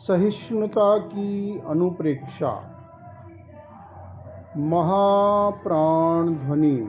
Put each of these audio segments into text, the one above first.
सहिष्णुता की अनुप्रेक्षा महाप्राण ध्वनि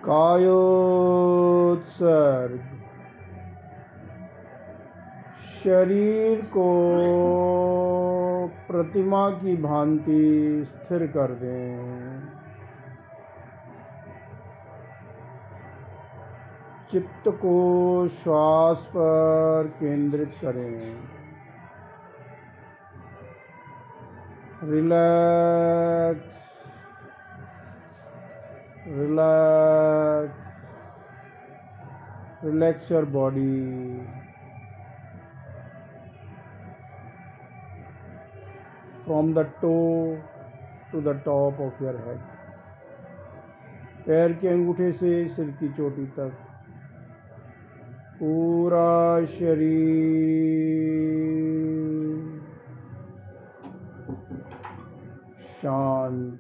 कायोत्सर्ग। शरीर को प्रतिमा की भांति स्थिर कर दें। चित्त को श्वास पर केंद्रित करें। Relax, relax, relax your body. From the toe to the top of your head. पैर के अंगूठे से सिर की चोटी तक पूरा शरीर शांत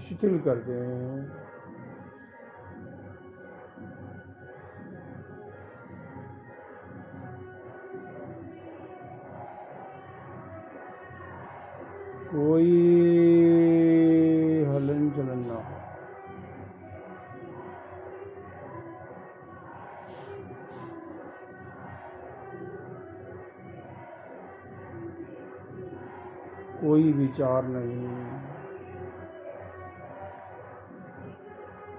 शिथिल कर दें। कोई हलन चलन ना हो। कोई विचार नहीं,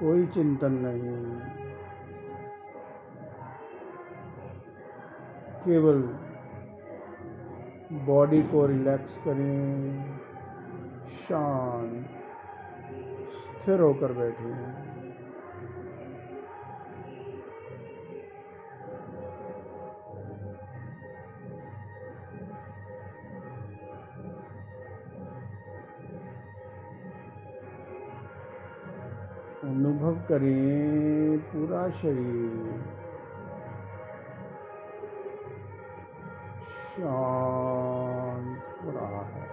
कोई चिंतन नहीं, केवल बॉडी को रिलैक्स करें। शांत स्थिर होकर बैठे। अनुभव करें पूरा शरीर शांत हो रहा है।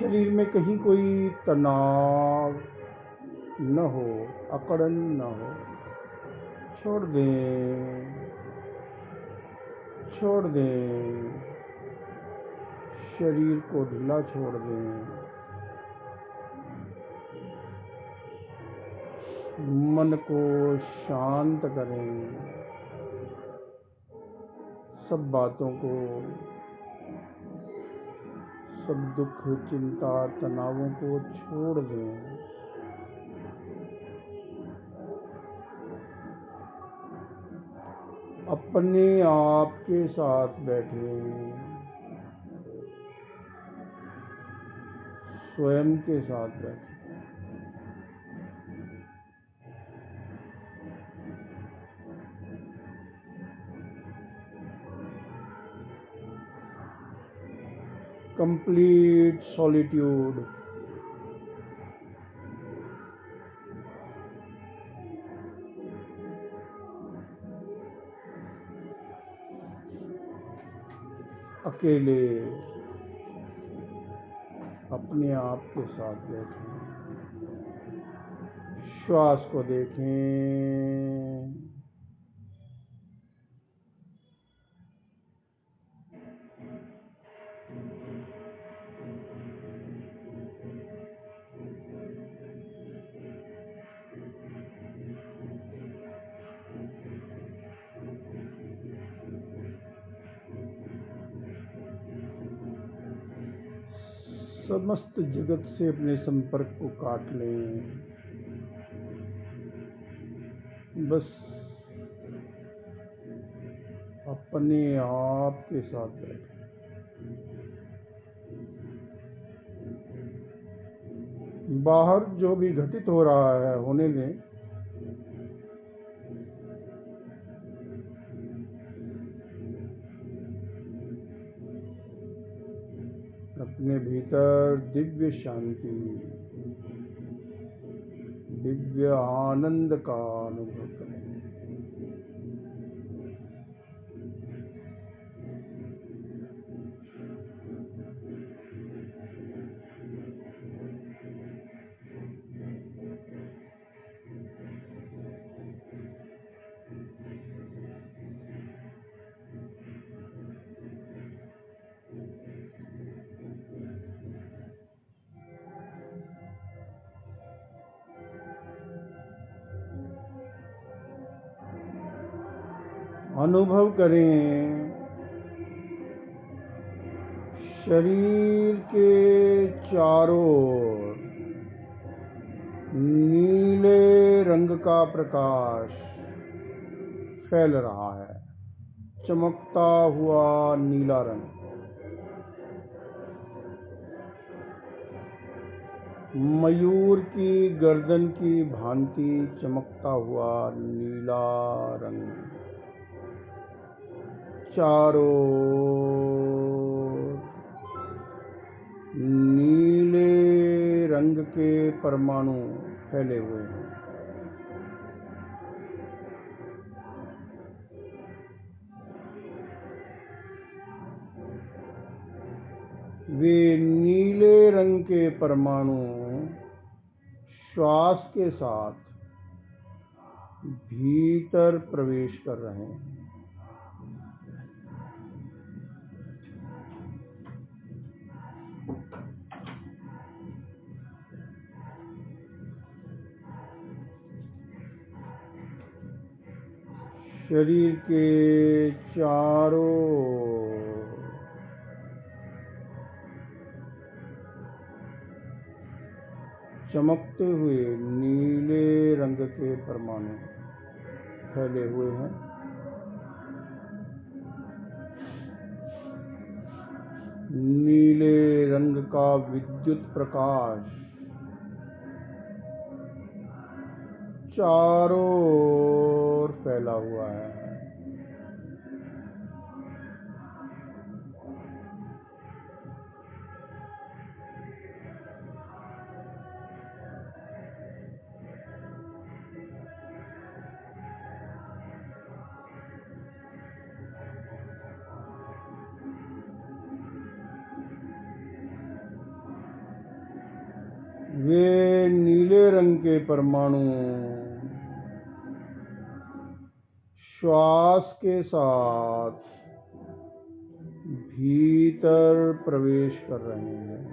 शरीर में कहीं कोई तनाव न हो, अकड़न न हो। छोड़ दें, छोड़ दें। शरीर को ढीला छोड़ दें। मन को शांत करें। सब बातों को, सब दुख, चिंता, तनावों को छोड़ दें। अपने आप के साथ बैठे। स्वयं के साथ बैठे। Complete solitude. अकेले अपने आप के साथ बैठे, श्वास को देखें। समस्त जगत से अपने संपर्क को काट लें। बस अपने आप के साथ बैठे। बाहर जो भी घटित हो रहा है होने दें। अपने भीतर दिव्य शांति, दिव्य आनंद का अनुभव करें। अनुभव करें शरीर के चारों ओर नीले रंग का प्रकाश फैल रहा है। चमकता हुआ नीला रंग, मयूर की गर्दन की भांति चमकता हुआ नीला रंग चारों नीले रंग के परमाणु फैले हुए हैं। वे नीले रंग के परमाणु श्वास के साथ भीतर प्रवेश कर रहे हैं। शरीर के चारों चमकते हुए नीले रंग के परमाणु फैले हुए हैं। नीले रंग का विद्युत प्रकाश चारों ओर फैला हुआ है। वे नीले रंग के परमाणु श्वास के साथ भीतर प्रवेश कर रहे हैं।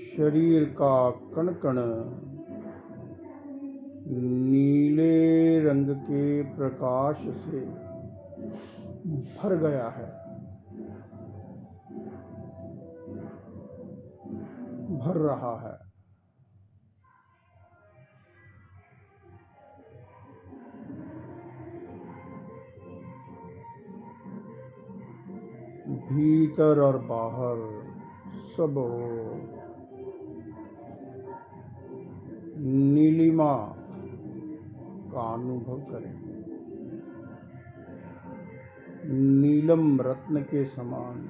शरीर का कण कण नीले रंग के प्रकाश से भर गया है, भर रहा है। भीतर और बाहर सब हो। नीलिमा का अनुभव करें, नीलम रत्न के समान।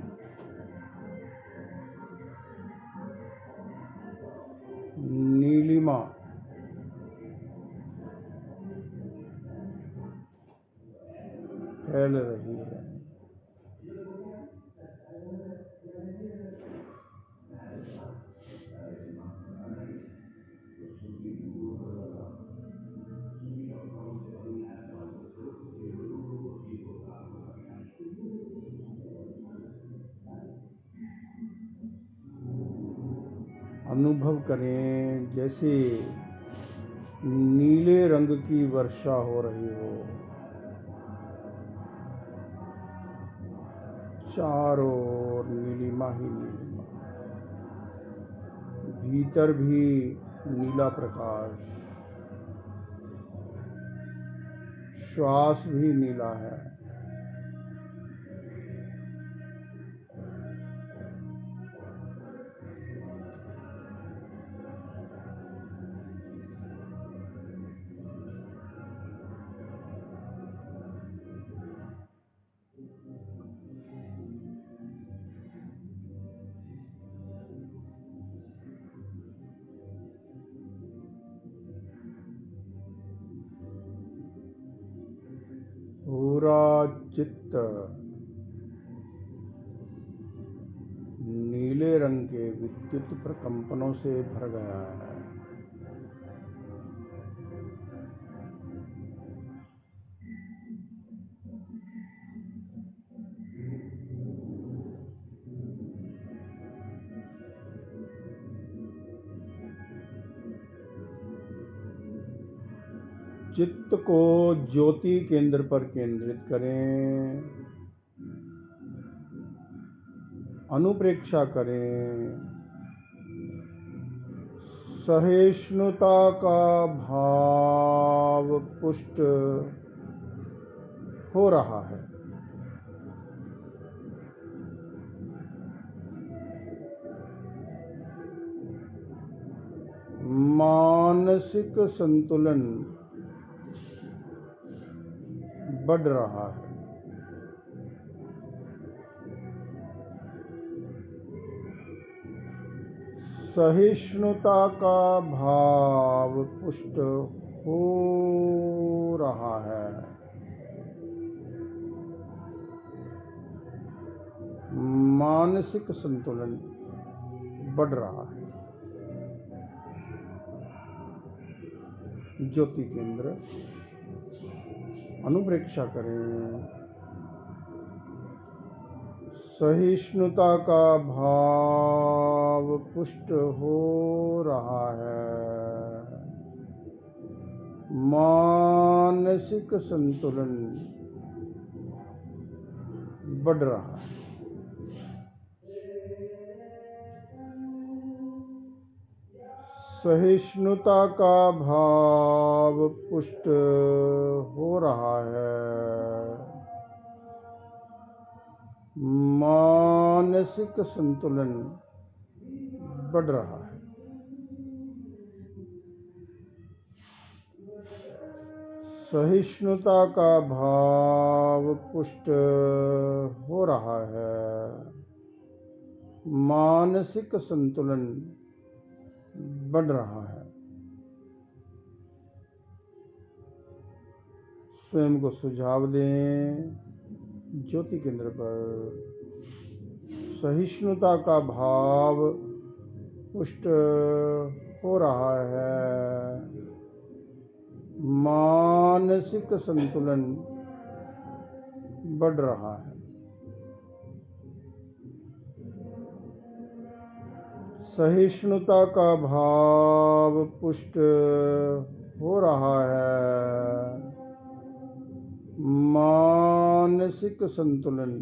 नीलिमा फैल रही है। अनुभव करें जैसे नीले रंग की वर्षा हो रही हो, चारों ओर नीलिमा ही नीलिमा, भीतर भी नीला प्रकाश, श्वास भी नीला है। पूरा चित्त नीले रंग के विद्युत प्रकंपनों से भर गया है। चित्त को ज्योति केंद्र पर केंद्रित करें, अनुप्रेक्षा करें, सहिष्णुता का भाव पुष्ट हो रहा है। मानसिक संतुलन बढ़ रहा है। सहिष्णुता का भाव पुष्ट हो रहा है। मानसिक संतुलन बढ़ रहा है। ज्योति केंद्र अनुप्रेक्षा करें, सहिष्णुता का भाव पुष्ट हो रहा है। मानसिक संतुलन बढ़ रहा है। सहिष्णुता का भाव पुष्ट हो रहा है। मानसिक संतुलन बढ़ रहा है। सहिष्णुता का भाव पुष्ट हो रहा है। मानसिक संतुलन बढ़ रहा है। स्वयं को सुझाव दें, ज्योति केंद्र पर सहिष्णुता का भाव पुष्ट हो रहा है। मानसिक संतुलन बढ़ रहा है। सहिष्णुता का भाव पुष्ट हो रहा है। मानसिक संतुलन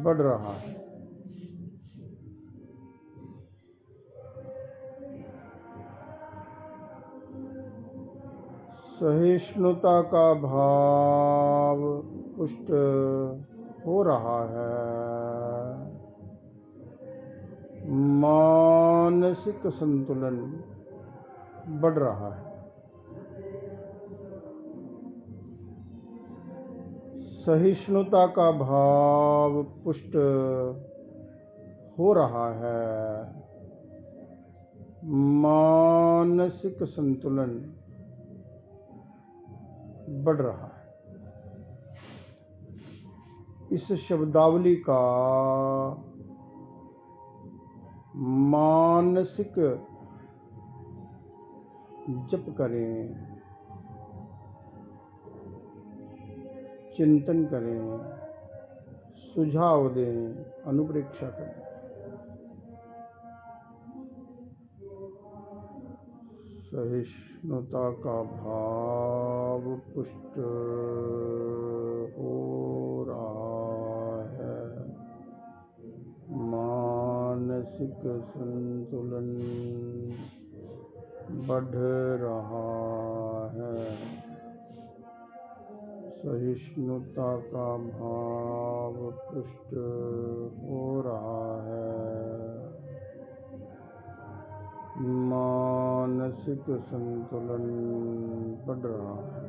बढ़ रहा है। सहिष्णुता का भाव पुष्ट हो रहा है। मानसिक संतुलन बढ़ रहा है। सहिष्णुता का भाव पुष्ट हो रहा है। मानसिक संतुलन बढ़ रहा है। इस शब्दावली का मानसिक जप करें, चिंतन करें, सुझाव दें, अनुप्रेक्षा करें। सहिष्णुता का भाव पुष्ट हो रहा है। मानसिक संतुलन बढ़ रहा है। सहिष्णुता का भाव पुष्ट हो रहा है। मानसिक संतुलन बढ़ रहा है।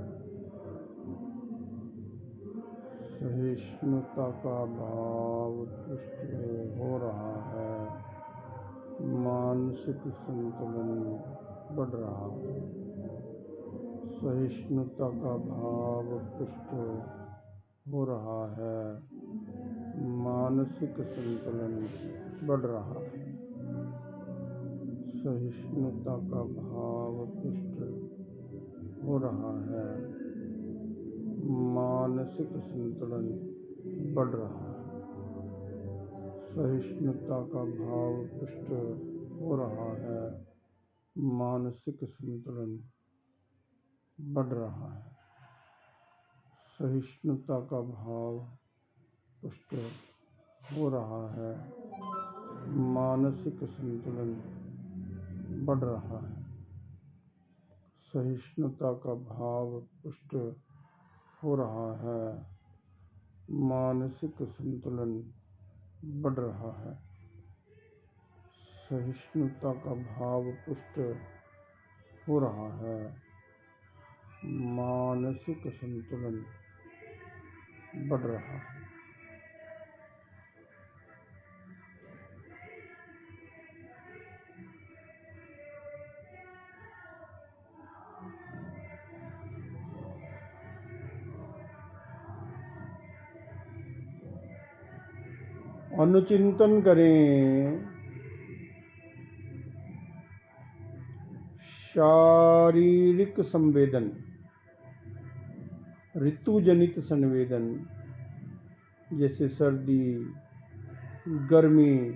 सहिष्णुता का भाव पुष्ट हो रहा है। मानसिक संतुलन बढ़ रहा है। सहिष्णुता का भाव पुष्ट हो रहा है। मानसिक संतुलन बढ़ रहा है। सहिष्णुता का भाव पुष्ट हो रहा है। मानसिक संतुलन बढ़ रहा है। सहिष्णुता का भाव पुष्ट हो रहा है। मानसिक संतुलन बढ़ रहा है। सहिष्णुता का भाव पुष्ट हो रहा है। मानसिक संतुलन बढ़ रहा है। सहिष्णुता का भाव पुष्ट हो रहा है। मानसिक संतुलन बढ़ रहा है। सहिष्णुता का भाव पुष्ट हो रहा है। मानसिक संतुलन बढ़ रहा है। अनुचिंतन करें। शारीरिक संवेदन, ऋतु जनित संवेदन जैसे सर्दी, गर्मी,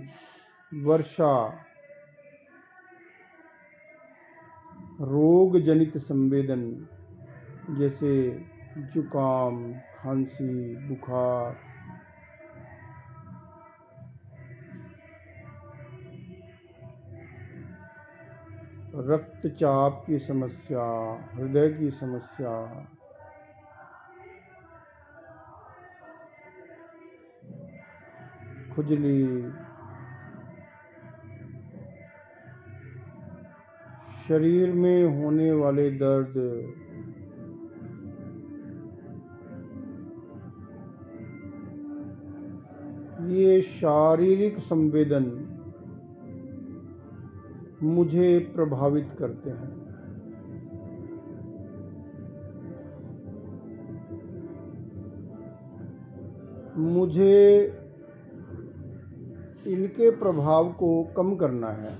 वर्षा, रोग जनित संवेदन जैसे जुकाम, खांसी, बुखार, रक्तचाप की समस्या, हृदय की समस्या, खुजली, शरीर में होने वाले दर्द, ये शारीरिक संवेदन मुझे प्रभावित करते हैं। मुझे इनके प्रभाव को कम करना है।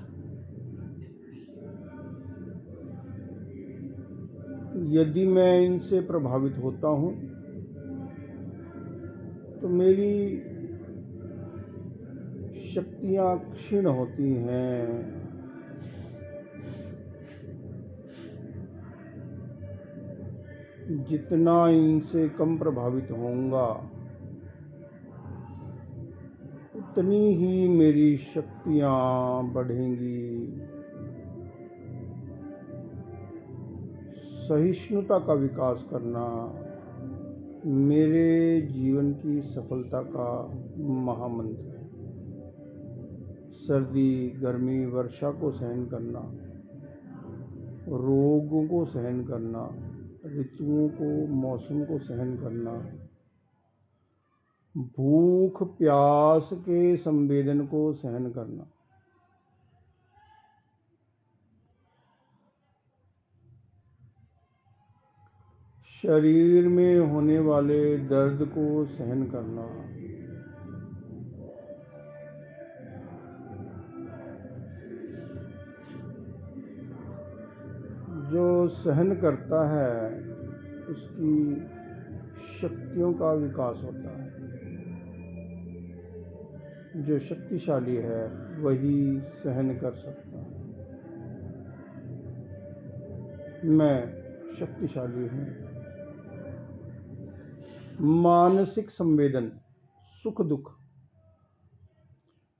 यदि मैं इनसे प्रभावित होता हूँ तो मेरी शक्तियाँ क्षीण होती हैं। जितना इनसे कम प्रभावित होऊंगा उतनी ही मेरी शक्तियाँ बढ़ेंगी। सहिष्णुता का विकास करना, मेरे जीवन की सफलता का महामंत्र है। सर्दी, गर्मी, वर्षा को सहन करना, रोगों को सहन करना, ऋतुओं को, मौसम को सहन करना, भूख प्यास के संवेदन को सहन करना, शरीर में होने वाले दर्द को सहन करना, जो सहन करता है उसकी शक्तियों का विकास होता है। जो शक्तिशाली है वही सहन कर सकता है। मैं शक्तिशाली हूँ। मानसिक संवेदन, सुख दुख,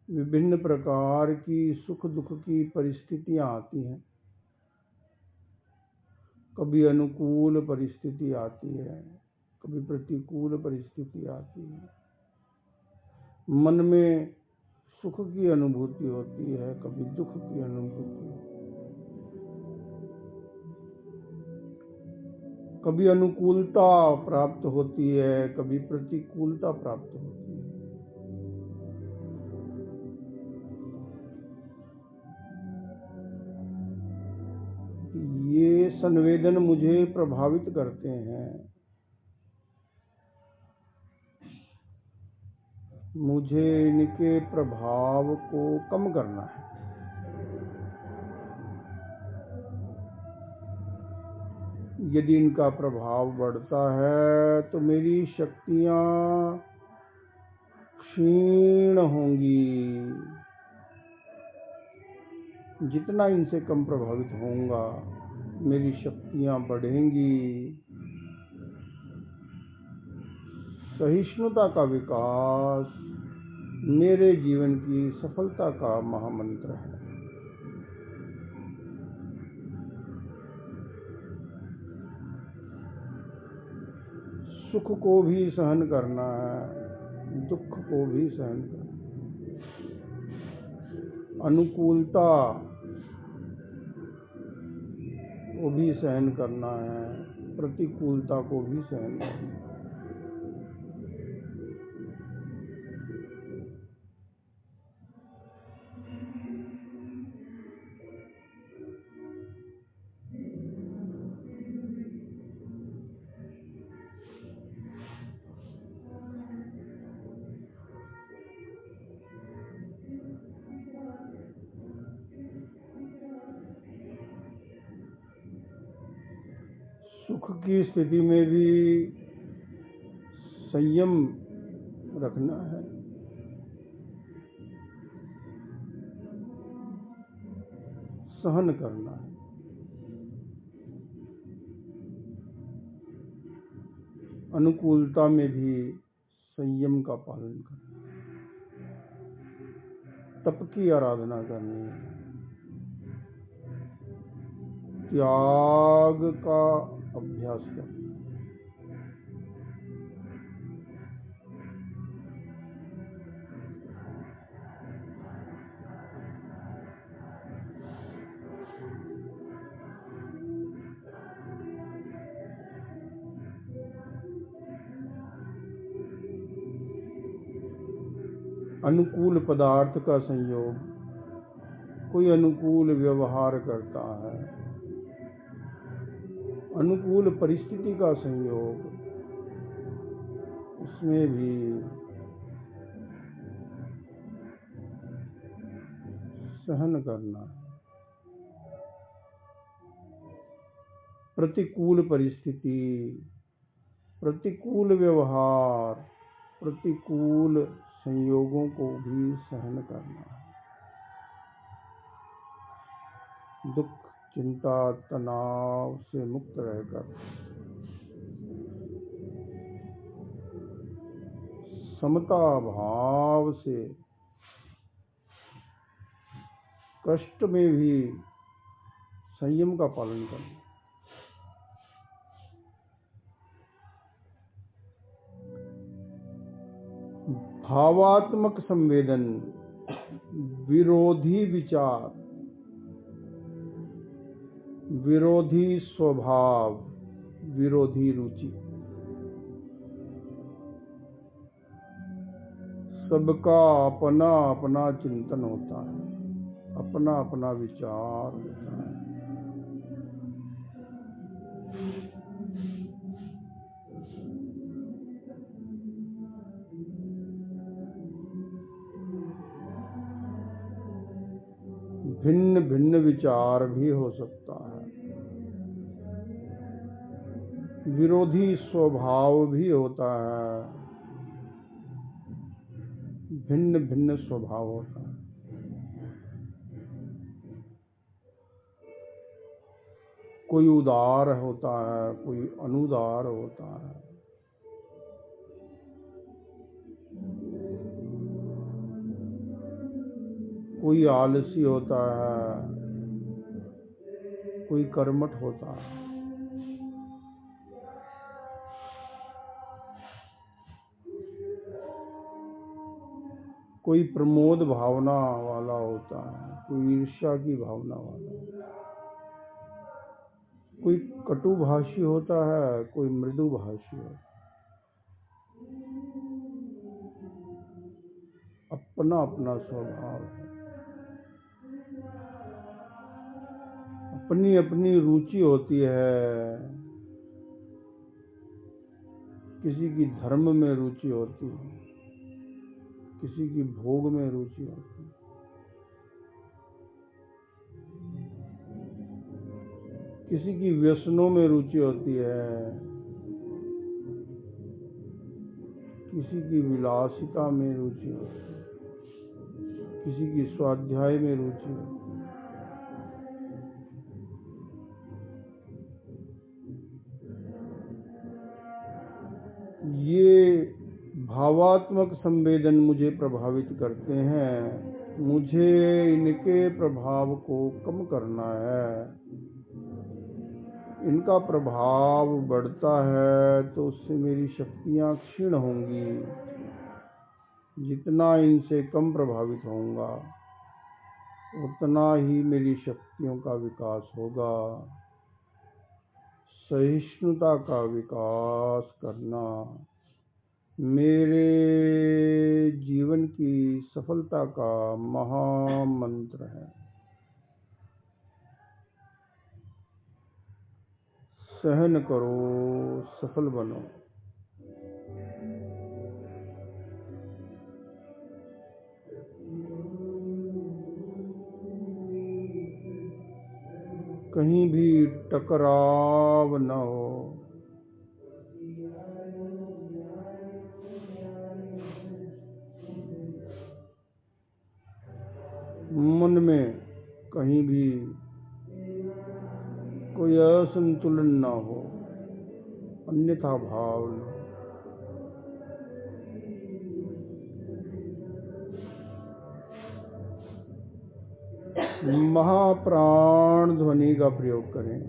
विभिन्न प्रकार की सुख दुख की परिस्थितियां आती हैं। कभी अनुकूल परिस्थिति आती है, कभी प्रतिकूल परिस्थिति आती है। मन में सुख की अनुभूति होती है, कभी दुख की अनुभूति होती है। कभी अनुकूलता प्राप्त होती है, कभी प्रतिकूलता प्राप्त होती है। ये संवेदन मुझे प्रभावित करते हैं। मुझे इनके प्रभाव को कम करना है। यदि इनका प्रभाव बढ़ता है तो मेरी शक्तियां क्षीण होंगी। जितना इनसे कम प्रभावित होऊंगा, मेरी शक्तियां बढ़ेंगी। सहिष्णुता का विकास मेरे जीवन की सफलता का महामंत्र है। सुख को भी सहन करना है, दुख को भी सहन करना है। अनुकूलता को भी सहन करना है, प्रतिकूलता को भी सहन करना है। सुख की स्थिति में भी संयम रखना है। सहन करना है। अनुकूलता में भी संयम का पालन करना है। तप की आराधना करनी है। त्याग का अभ्यास करना। अनुकूल पदार्थ का संयोग, कोई अनुकूल व्यवहार करता है। अनुकूल परिस्थिति का संयोग, उसमें भी सहन करना है। प्रतिकूल परिस्थिति, प्रतिकूल व्यवहार, प्रतिकूल संयोगों को भी सहन करना है। दुख, चिंता, तनाव से मुक्त रहकर समता भाव से कष्ट में भी संयम का पालन करना। भावात्मक संवेदन, विरोधी विचार, विरोधी स्वभाव, विरोधी रुचि, सबका अपना अपना चिंतन होता है, अपना अपना विचार होता है। भिन्न भिन्न विचार भी हो सकता है, विरोधी स्वभाव भी होता है, भिन्न भिन्न स्वभाव होता है। कोई उदार होता है, कोई अनुदार होता है, कोई आलसी होता है, कोई कर्मठ होता है, कोई प्रमोद भावना वाला होता है, कोई ईर्ष्या की भावना वाला होता है, कोई कटुभाषी होता है, कोई मृदुभाषी होता है। अपना अपना स्वभाव है, अपनी अपनी रुचि होती है। किसी की धर्म में रुचि होती है, किसी की भोग में रुचि होती है, किसी की व्यसनों में रुचि होती है, किसी की विलासिता में रुचि होती है, किसी की स्वाध्याय में रुचि होती है। ये भावात्मक संवेदन मुझे प्रभावित करते हैं, मुझे इनके प्रभाव को कम करना है। इनका प्रभाव बढ़ता है तो उससे मेरी शक्तियां क्षीण होंगी। जितना इनसे कम प्रभावित होऊंगा उतना ही मेरी शक्तियों का विकास होगा। सहिष्णुता का विकास करना मेरे जीवन की सफलता का महामंत्र है। सहन करो, सफल बनो। कहीं भी टकराव न हो। मन में कहीं भी कोई असंतुलन न हो, अन्यथा भाव न हो। महाप्राण ध्वनि का प्रयोग करें।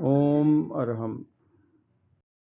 ओम अरहम।